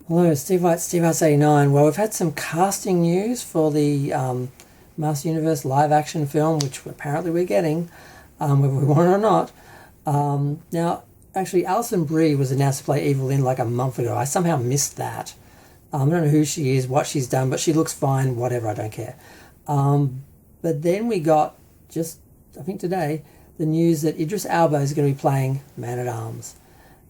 Hello, Steve White, Steve House 89. Well, we've had some casting news for the Master Universe live action film, which apparently we're getting, whether we want it or not. Now, actually, Alison Brie was announced to play Evelyn like a month ago. I somehow missed that. I don't know who she is, what she's done, but she looks fine, whatever, I don't care. But then we got, just I think today, the news that Idris Elba is going to be playing Man-at-Arms.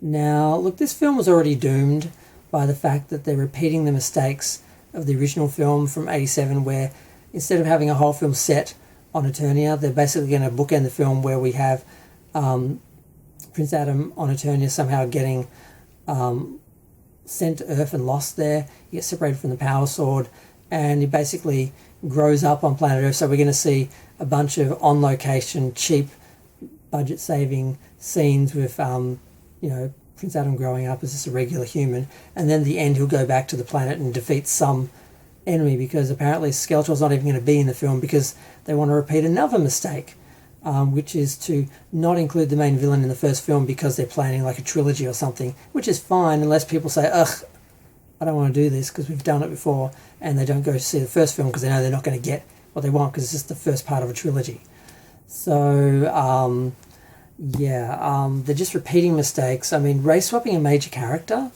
Now, look, this film was already doomed by the fact that they're repeating the mistakes of the original film from 87, where instead of having a whole film set on Eternia, they're basically going to bookend the film where we have Prince Adam on Eternia somehow getting sent to Earth and lost there. He gets separated from the Power Sword, and he basically grows up on planet Earth. So we're going to see a bunch of on-location, cheap, budget-saving scenes with, Prince Adam growing up as just a regular human, and then at the end he'll go back to the planet and defeat some enemy, because apparently Skeletor's not even going to be in the film because they want to repeat another mistake, which is to not include the main villain in the first film because they're planning like a trilogy or something, which is fine unless people say, ugh, I don't want to do this because we've done it before, and they don't go to see the first film because they know they're not going to get what they want because it's just the first part of a trilogy. So, they're just repeating mistakes. I mean, race swapping a major character,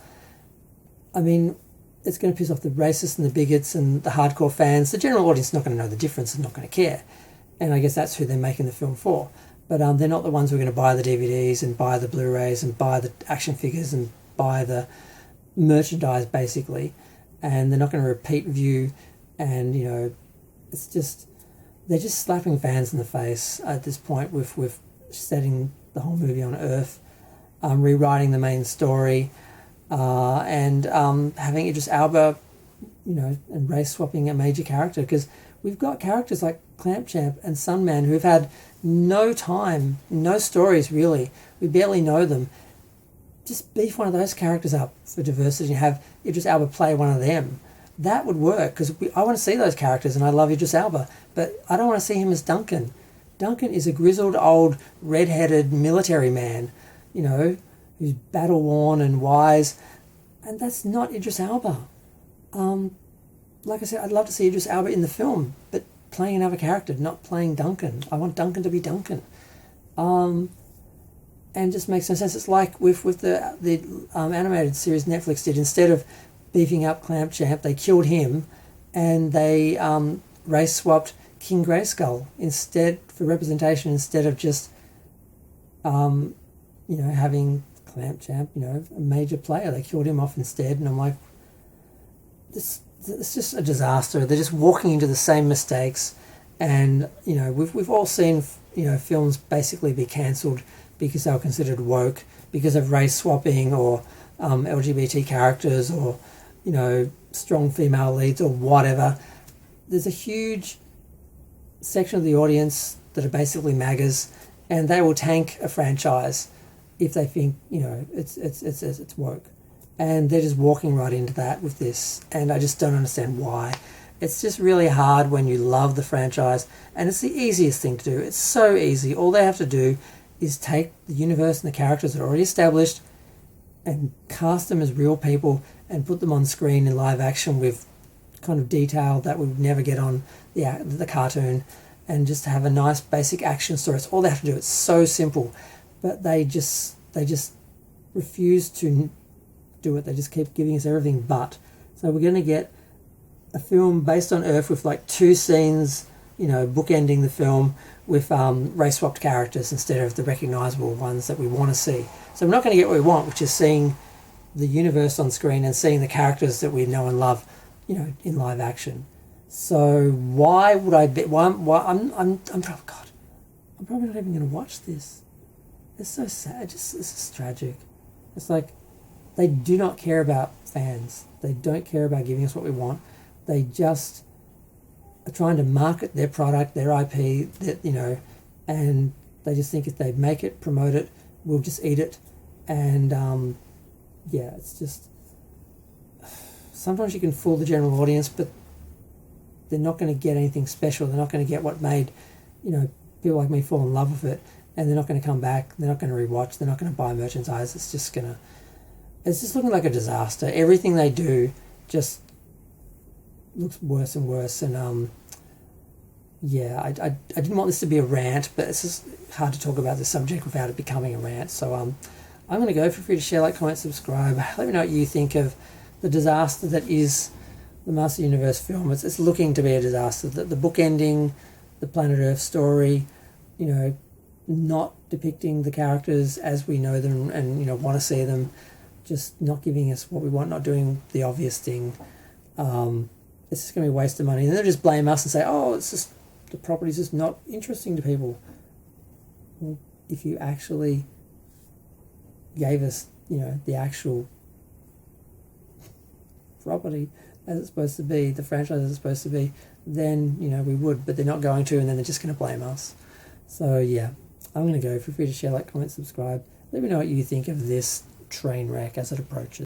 it's going to piss off the racists and the bigots and the hardcore fans. The general audience is not going to know the difference and not going to care. And I guess that's who they're making the film for. But they're not the ones who are going to buy the DVDs and buy the Blu-rays and buy the action figures and buy the merchandise, basically. And they're not going to repeat view. And, it's just, they're just slapping fans in the face at this point with setting the whole movie on Earth, rewriting the main story, and having Idris Elba, and race swapping a major character, because we've got characters like Clamp Champ and Sunman who've had no time, no stories really. We barely know them. Just beef one of those characters up for diversity and have Idris Elba play one of them. That would work, because I want to see those characters and I love Idris Elba, but I don't want to see him as Duncan. Duncan is a grizzled, old, red-headed military man, who's battle-worn and wise, and that's not Idris Elba. Like I said, I'd love to see Idris Elba in the film, but playing another character, not playing Duncan. I want Duncan to be Duncan. And just makes no sense. It's like with the animated series Netflix did. Instead of beefing up Clamp Champ, they killed him, and they race-swapped King Grayskull instead for representation, instead of just having Clamp Champ, a major player. They killed him off instead, and I'm like, this it's just a disaster. They're just walking into the same mistakes, and we've all seen films basically be cancelled because they were considered woke because of race swapping or LGBT characters or strong female leads or whatever. There's a huge section of the audience that are basically MAGAs, and they will tank a franchise if they think it's woke, and they're just walking right into that with this, and I just don't understand why. It's just really hard when you love the franchise, and it's the easiest thing to do. It's so easy. All they have to do is take the universe and the characters that are already established and cast them as real people and put them on screen in live action with kind of detail that we would never get on the cartoon, and just have a nice basic action story. It's all they have to do. It's so simple, but they just refuse to do it. They just keep giving us everything but. So we're going to get a film based on Earth with like two scenes, bookending the film with race swapped characters instead of the recognisable ones that we want to see. So we're not going to get what we want, which is seeing the universe on screen and seeing the characters that we know and love, in live action. So why would I be? Why I'm God, I'm probably not even going to watch this. It's so sad. This is tragic. It's like they do not care about fans. They don't care about giving us what we want. They just are trying to market their product, their IP, and they just think if they make it, promote it, we'll just eat it. And it's just, sometimes you can fool the general audience, but they're not going to get anything special. They're not going to get what made, people like me fall in love with it, and they're not going to come back. They're not going to rewatch. They're not going to buy merchandise. It's just going to it's just looking like a disaster. Everything they do just looks worse and worse. And yeah, I didn't want this to be a rant, but it's just hard to talk about this subject without it becoming a rant. So I'm going to go. Feel free to share, like, comment, subscribe. Let me know what you think of the disaster that is the Master Universe film. It's looking to be a disaster. The book ending, the Planet Earth story, you know, not depicting the characters as we know them and, you know, want to see them, just not giving us what we want, not doing the obvious thing. It's just going to be a waste of money. And then they'll just blame us and say, oh, it's just, the property's just not interesting to people. Well, if you actually gave us, you know, the actual property as it's supposed to be, the franchise as it's supposed to be, then, you know, we would, but they're not going to, and then they're just going to blame us. So yeah, I'm going to go. Feel free to share, like, comment, subscribe. Let me know what you think of this train wreck as it approaches.